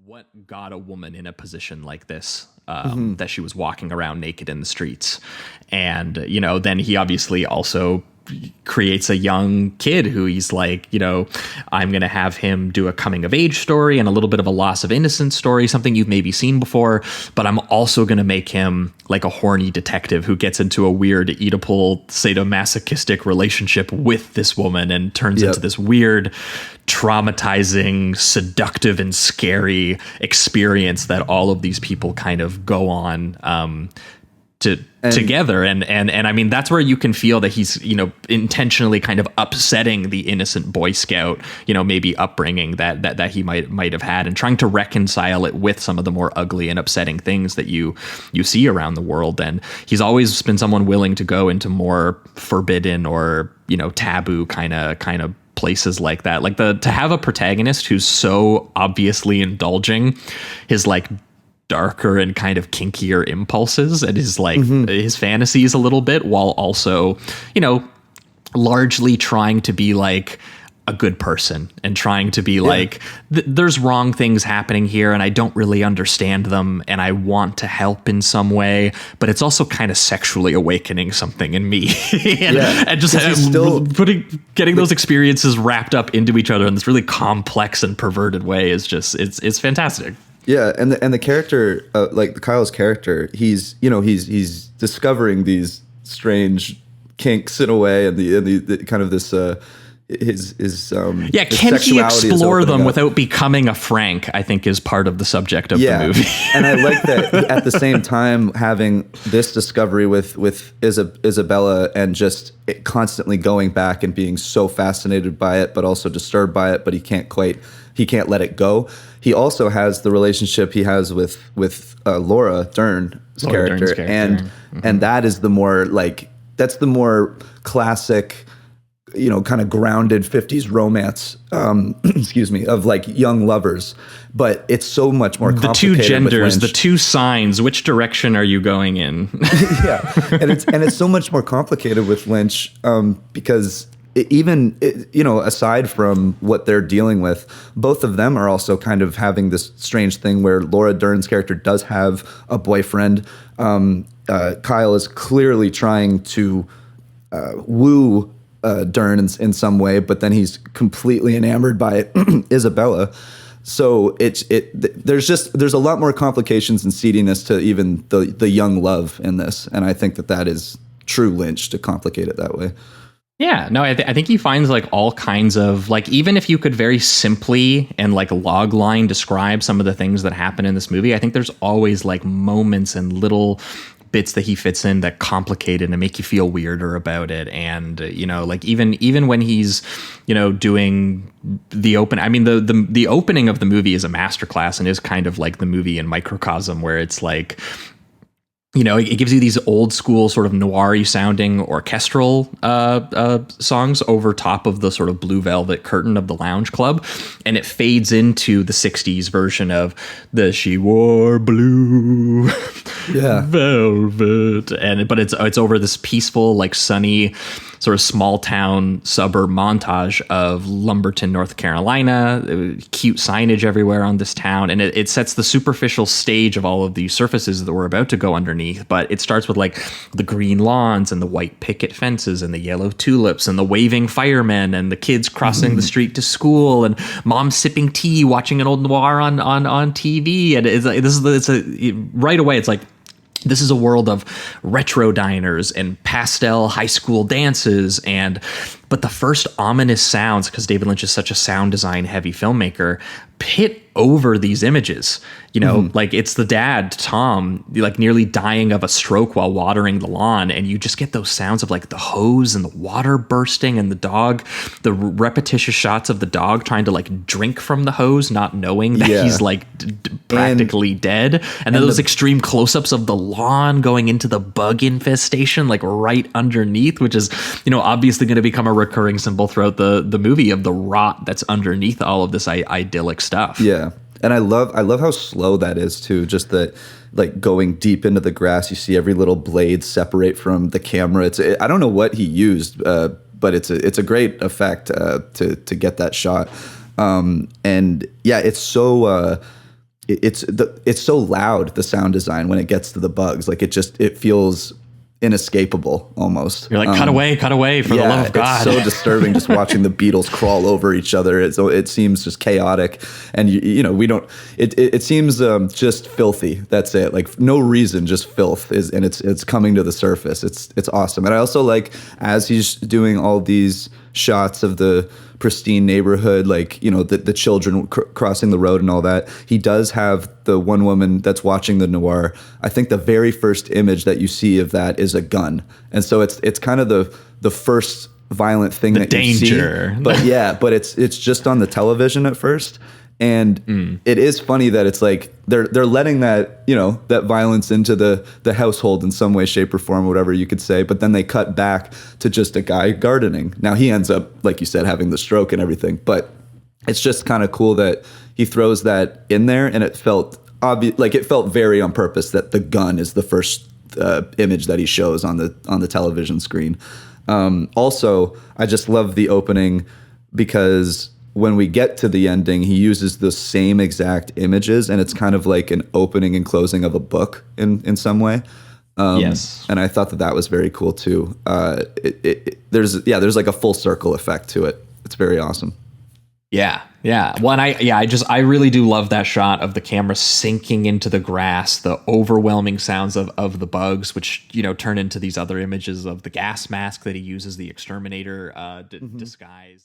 what got a woman in a position like this, that she was walking around naked in the streets. And, then he obviously also creates a young kid who he's like, I'm going to have him do a coming of age story and a little bit of a loss of innocence story, something you've maybe seen before, but I'm also going to make him like a horny detective who gets into a weird Oedipal sadomasochistic relationship with this woman and turns into this weird, traumatizing, seductive, and scary experience that all of these people kind of go on, together. And I mean, that's where you can feel that he's, intentionally kind of upsetting the innocent Boy Scout, maybe upbringing that he might have had, and trying to reconcile it with some of the more ugly and upsetting things that you see around the world. And he's always been someone willing to go into more forbidden or, taboo kind of places like that. Like to have a protagonist who's so obviously indulging his like darker and kind of kinkier impulses and his like his fantasies a little bit, while also, largely trying to be like a good person and trying to be like, there's wrong things happening here and I don't really understand them and I want to help in some way, but it's also kind of sexually awakening something in me. and just getting those experiences wrapped up into each other in this really complex and perverted way is just, it's fantastic. Yeah, and the character, like Kyle's character, he's discovering these strange kinks in a way, and the kind of this his can he explore them without becoming a Frank? I think is part of the subject of the movie. And I like that at the same time having this discovery with Isabella and just constantly going back and being so fascinated by it, but also disturbed by it, but he can't let it go. He also has the relationship he has with Laura Dern's character, and that is the more like, that's the more classic, kind of grounded 50s romance, of like young lovers, but it's so much more complicated. The two genders, the two signs, which direction are you going in? and it's so much more complicated with Lynch, because aside from what they're dealing with, both of them are also kind of having this strange thing where Laura Dern's character does have a boyfriend. Kyle is clearly trying to woo Dern in some way, but then he's completely enamored by Isabella. So there's a lot more complications and seediness to even the young love in this, and I think that is true Lynch to complicate it that way. Yeah, no, I think he finds like all kinds of like, even if you could very simply and like log line describe some of the things that happen in this movie, I think there's always like moments and little bits that he fits in that complicate it and make you feel weirder about it. And, like even when he's, doing the open, I mean, the opening of the movie is a masterclass and is kind of like the movie in microcosm, where it's like, it gives you these old school sort of noir-y sounding orchestral songs over top of the sort of blue velvet curtain of the lounge club. And it fades into the 60s version of the She Wore Blue Velvet. But it's over this peaceful, like sunny sort of small town suburb montage of Lumberton, North Carolina, cute signage everywhere on this town. And it sets the superficial stage of all of these surfaces that we're about to go underneath. But it starts with like the green lawns and the white picket fences and the yellow tulips and the waving firemen and the kids crossing the street to school and mom sipping tea, watching an old noir on TV. And right away, it's like, this is a world of retro diners and pastel high school dances. But the first ominous sounds, because David Lynch is such a sound design heavy filmmaker, pit over these images. Like it's the dad, Tom, like nearly dying of a stroke while watering the lawn. And you just get those sounds of like the hose and the water bursting and the dog, the repetitious shots of the dog trying to like drink from the hose, not knowing that he's like practically dead. And then those extreme close-ups of the lawn going into the bug infestation, like right underneath, which is, obviously going to become a recurring symbol throughout the movie of the rot that's underneath all of this idyllic stuff. Yeah. And I love how slow that is too. Just that, like going deep into the grass, you see every little blade separate from the camera. I don't know what he used, but it's a great effect to get that shot. And yeah, it's so it's so loud, the sound design, when it gets to the bugs. Like it feels inescapable almost. You're like, cut away for the love of God. It's so disturbing just watching the beetles crawl over each other. It seems just chaotic, and we don't. It seems just filthy. That's it. Like no reason, just filth and it's coming to the surface. It's awesome. And I also like, as he's doing all these shots of the pristine neighborhood, like the children crossing the road and all that, he does have the one woman that's watching the noir. I think the very first image that you see of that is a gun, and so it's kind of the first violent thing that danger. You see. But it's just on the television at first. And it is funny that it's like they're letting that that violence into the household in some way, shape, or form, whatever you could say. But then they cut back to just a guy gardening. Now he ends up, like you said, having the stroke and everything. But it's just kind of cool that he throws that in there, and it felt obvious, like it felt very on purpose that the gun is the first image that he shows on the television screen. Also, I just love the opening because when we get to the ending, he uses the same exact images, and it's kind of like an opening and closing of a book in some way. Yes. And I thought that was very cool too. There's like a full circle effect to it. It's very awesome. Yeah. Well, I really do love that shot of the camera sinking into the grass, the overwhelming sounds of the bugs, which, turn into these other images of the gas mask that he uses, the exterminator disguise.